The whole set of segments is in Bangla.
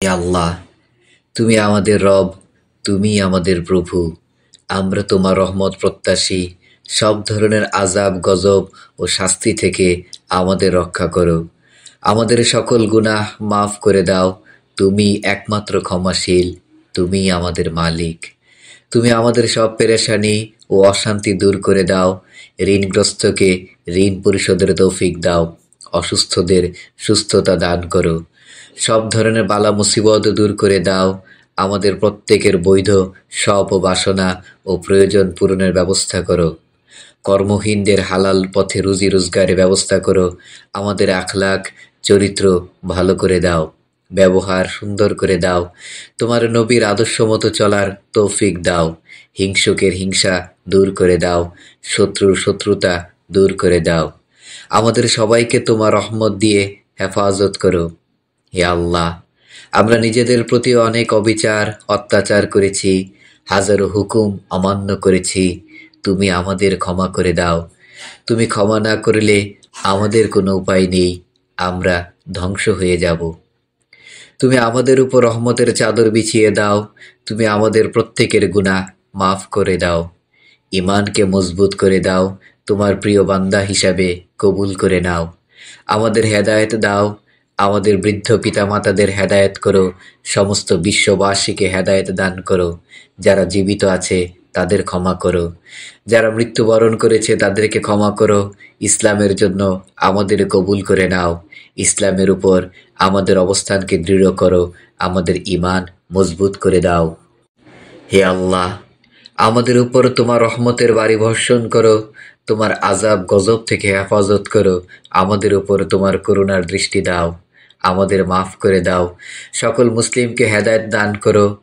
হে আল্লাহ, তুমি আমাদের রব, তুমি আমাদের প্রভু। আমরা তোমার রহমত প্রত্যাশী। সব ধরনের আযাব, গজব ও শাস্তি থেকে আমাদের রক্ষা করো। আমাদের সকল গুনাহ মাফ করে দাও। তুমি একমাত্র ক্ষমাশীল, তুমি আমাদের মালিক। তুমি আমাদের সব পেরেশানি ও অশান্তি দূর করে দাও। ঋণগ্রস্তকে ঋণ পরিশোধের তৌফিক দাও। অসুস্থদের সুস্থতা দান করো। সব ধরনের বালা মুসিবত দূর করে দাও। আমাদের প্রত্যেকের বৈধ সব বাসনা ও প্রয়োজন পূরণের ব্যবস্থা করো। কর্মহীনদের হালাল পথে রুজি রোজগারের ব্যবস্থা করো। আমাদের আখলাক চরিত্র ভালো করে দাও। ব্যবহার সুন্দর করে দাও। তোমার নবীর আদর্শ মতো চলার তৌফিক দাও। হিংসুকের হিংসা দূর করে দাও। শত্রুর শত্রুতা দূর করে দাও। আমাদের সবাইকে তোমার রহমত দিয়ে হেফাজত করো। হে আল্লাহ, আমরা নিজেদের প্রতি অনেক অবিচার অত্যাচার করেছি, হাজারো হুকুম অমান্য করেছি। তুমি আমাদের ক্ষমা করে দাও। তুমি ক্ষমা না করলে আমাদের কোনো উপায় নেই, আমরা ধ্বংস হয়ে যাব। তুমি আমাদের উপর রহমতের চাদর বিছিয়ে দাও। তুমি আমাদের প্রত্যেকের গুনাহ মাফ করে দাও। ঈমানকে মজবুত করে দাও। তোমার প্রিয় বান্দা হিসাবে কবুল করে নাও। আমাদের হেদায়েত দাও। আমাদের বৃদ্ধ পিতামাতাদের হেদায়েত করো। সমস্ত বিশ্ববাসীকে হেদায়েত দান করো। যারা জীবিত আছে তাদের ক্ষমা করো। যারা মৃত্যুবরণ করেছে তাদেরকে ক্ষমা করো। ইসলামের জন্য আমাদের কবুল করে নাও। ইসলামের উপর আমাদের অবস্থানকে দৃঢ় করো। আমাদের ঈমান মজবুত করে দাও। হে আল্লাহ, আমাদের উপর তোমার রহমতের বাড়ি বর্ষণ করো। তোমার আযাব গজব থেকে হেফাজত করো। আমাদের উপর তোমার করুণার দৃষ্টি দাও। আমাদের মাফ করে দাও। সকল মুসলিমকে হেদায়েত দান করো।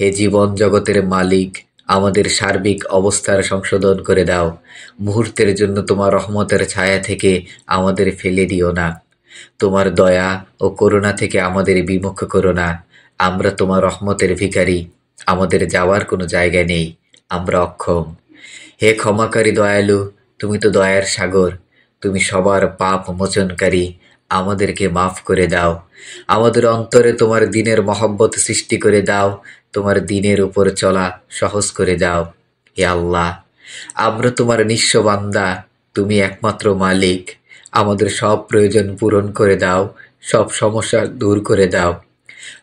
হে জীবন জগতের মালিক, আমাদের সার্বিক অবস্থার সংশোধন করে দাও। মুহূর্তের জন্য তোমার রহমতের ছায়া থেকে আমাদের ফেলে দিও না। তোমার দয়া ও করুণা থেকে আমাদের বিমুখ করো না। আমরা তোমার রহমতের ভিখারি। আমাদের যাওয়ার কোনো জায়গা নেই, আমরা অক্ষম। হে ক্ষমাকারী দয়ালু, তুমি তো দয়ার সাগর। তুমি সবার পাপ মোচনকারী। আমাদেরকে মাফ করে দাও। আমাদের অন্তরে তোমার দ্বীনের মহব্বত সৃষ্টি করে দাও। তোমার দ্বীনের উপর চলা সহজ করে দাও। হে আল্লাহ, আমরা তোমার নিঃস্ব বান্দা। তুমি একমাত্র মালিক। আমাদের সব প্রয়োজন পূরণ করে দাও। সব সমস্যা দূর করে দাও।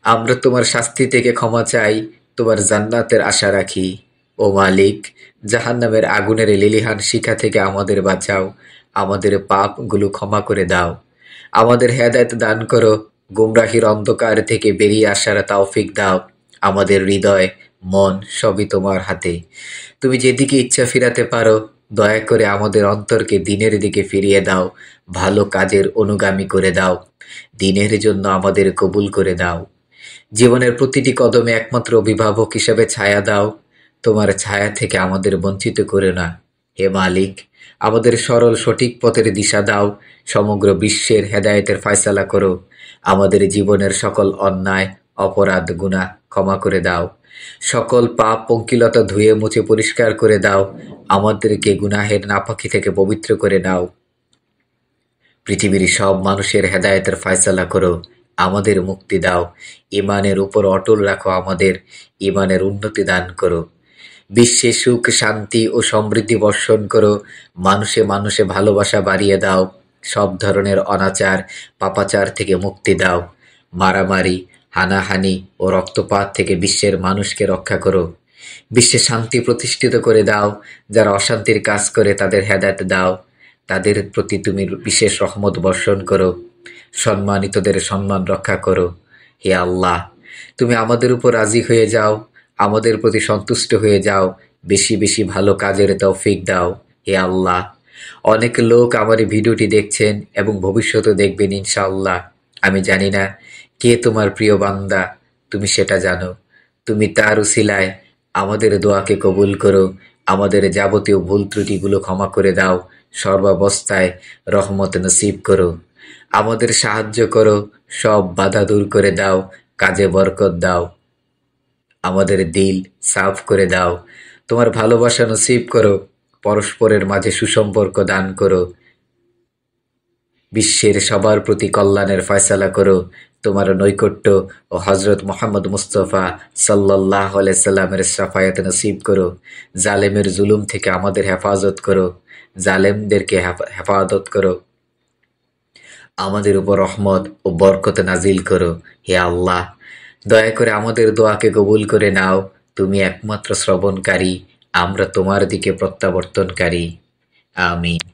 আমরা তোমার শাস্তি থেকে ক্ষমা চাই। তোমার জান্নাতের আশা রাখি। ও মালিক, জাহান্নামের আগুনের লেলিহান শিখা থেকে আমাদের বাঁচাও। আমাদের পাপগুলো ক্ষমা করে দাও। আমাদের হেদায়েত দান করো। গুমরাহির অন্ধকার থেকে বেরিয়ে আসার তৌফিক দাও। আমাদের হৃদয়, মন সবই তোমার হাতে। তুমি যেদিকে ইচ্ছা ফিরাতে পারো। দয়া করে আমাদের অন্তরকে দ্বীনের দিকে ফিরিয়ে দাও। ভালো কাজের অনুগামী করে দাও। দ্বীনের জন্য আমাদের কবুল করে দাও। জীবনের প্রতিটি কদমে একমাত্র অভিভাবক হিসেবে ছায়া দাও। তোমার ছায়া থেকে আমাদের বঞ্চিত করে না। হে মালিক, আমাদের সরল সঠিক পথের দিশা দাও। সমগ্র বিশ্বের হেদায়েতের ফয়সালা করো। আমাদের জীবনের সকল অন্যায়, অপরাধ, গুনাহ ক্ষমা করে দাও। সকল পাপ পঙ্কিলতা ধুয়ে মুছে পরিষ্কার করে দাও। আমাদেরকে গুনাহের নাপাকি থেকে পবিত্র করে নাও। পৃথিবীর সব মানুষের হেদায়েতের ফয়সালা করো। আমাদের মুক্তি দাও। ঈমানের উপর অটল রাখো। আমাদের ঈমানের উন্নতি দান করো। বিশ্বে সুখ, শান্তি ও সমৃদ্ধি বর্ষণ করো। মানুষে মানুষে ভালোবাসা বাড়িয়ে দাও। সব ধরনের অনাচার, পাপাচার থেকে মুক্তি দাও। মারামারি, হানাহানি ও রক্তপাত থেকে বিশ্বের মানুষকে রক্ষা করো। বিশ্বে শান্তি প্রতিষ্ঠিত করে দাও। যারা অশান্তির কাজ করে তাদের হেদায়েত দাও। তাদের প্রতি তুমি বিশেষ রহমত বর্ষণ করো। সম্মানিতদের সম্মান রক্ষা করো। হে আল্লাহ, তুমি আমাদের উপর রাজি হয়ে যাও। আমাদের প্রতি সন্তুষ্ট হয়ে যাও। বেশি বেশি ভালো কাজের তৌফিক দাও। হে আল্লাহ, অনেক লোক আমার এই ভিডিওটি দেখছেন এবং ভবিষ্যতে দেখবেন ইনশাআল্লাহ। আমি জানি না কে তোমার প্রিয় বান্দা, তুমি সেটা জানো। তুমি তার উসিলায় আমাদের দোয়াকে কবুল করো। আমাদের যাবতীয় ভুল ত্রুটিগুলো ক্ষমা করে দাও। সর্বাবস্থায় রহমত নসিব করো। আমাদের সাহায্য করো। সব বাধা দূর করে দাও। কাজে বরকত দাও। আমাদের দিল সাফ করে দাও। তোমার ভালোবাসা নসিব করো। পরস্পরের মাঝে সুসম্পর্ক দান করো। বিশ্বের সবার প্রতি কল্যাণের ফয়সালা করো। তোমার নৈকট্য ও হজরত মোহাম্মদ মুস্তফা সাল্লাল্লাহু আলাইহি সাল্লামের শাফায়াত নসিব করো। জালেমের জুলুম থেকে আমাদের হেফাজত করো, জালেমদেরকে হেফাজত করো। আমাদের উপর রহমত ও বরকত নাজিল করো। হে আল্লাহ, দয়া করে আমাদের দোয়াকে কবুল করে নাও। তুমি একমাত্র শ্রবণকারী, আমরা তোমার দিকে প্রত্যাবর্তনকারী। আমিন।